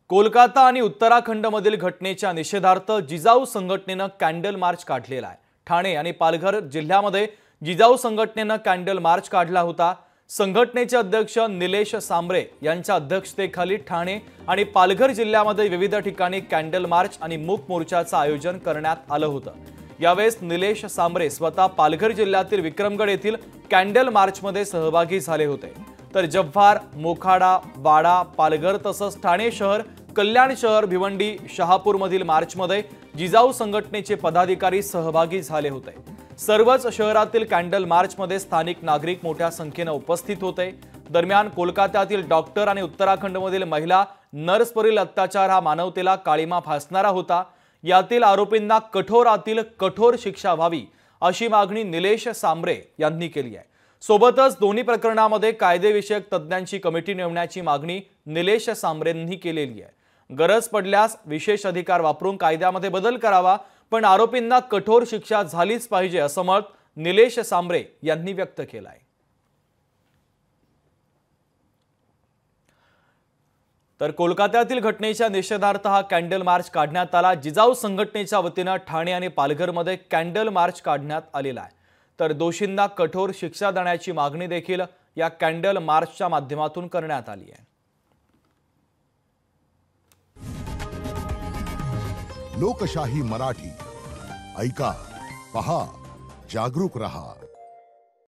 कोलकाता आणि उत्तराखंडमधील घटनेच्या निषेधार्थ जिजाऊ संघटनेनं कॅन्डल मार्च काढलेला आहे। ठाणे आणि पालघर जिल्ह्यामध्ये जिजाऊ संघटनेनं कॅन्डल मार्च काढला होता। संघटनेचे अध्यक्ष निलेश सांबरे यांच्या अध्यक्षतेखाली ठाणे आणि पालघर जिल्ह्यामध्ये विविध ठिकाणी कॅन्डल मार्च आणि मूक मोर्चाचं आयोजन करण्यात आलं होतं। यावेळेस निलेश सांबरे स्वतः पालघर जिल्ह्यातील विक्रमगड येथील कॅन्डल मार्चमध्ये सहभागी झाले होते। तर जव्हार, मोखाडा, वाडा, पालघर तसंच ठाणे शहर, कल्याण शहर, भिवंडी, शहापूर मधील मार्चमध्ये जिजाऊ संघटनेचे पदाधिकारी सहभागी झाले होते। सर्वच शहरातील कॅन्डल मार्चमध्ये स्थानिक नागरिक मोठ्या संख्येने उपस्थित होते। दरम्यान कोलकात्यातील डॉक्टर आणि उत्तराखंडमधील महिला नर्सवरील अत्याचार हा मानवतेला काळीमा फासणारा होता। यातील आरोपींना कठोरातील कठोर शिक्षा व्हावी अशी मागणी निलेश सांबरे यांनी केली आहे। सोबतच दोन्ही प्रकरणामध्ये कायदेविषयक तज्ञांची कमिटी नेमण्याची मागणी निलेश सांबरेंनी केलेली आहे। गरज पडल्यास विशेष अधिकार वापरून कायद्यामध्ये बदल करावा, पण आरोपींना कठोर शिक्षा झालीच पाहिजे असं मत निलेश सांबरे यांनी व्यक्त केलं आहे। तर कोलकात्यातील घटनेच्या निषेधार्थ हा कॅन्डल मार्च काढण्यात आला। जिजाऊ संघटनेच्या वतीने ठाणे आणि पालघरमध्ये कॅन्डल मार्च काढण्यात आलेला आहे। तर दोषींना कठोर शिक्षा देण्याची मागणी देखील या कॅन्डल मार्चच्या माध्यमातून करण्यात आली आहे। लोकशाही मराठी ऐका, पहा, जागरूक रहा।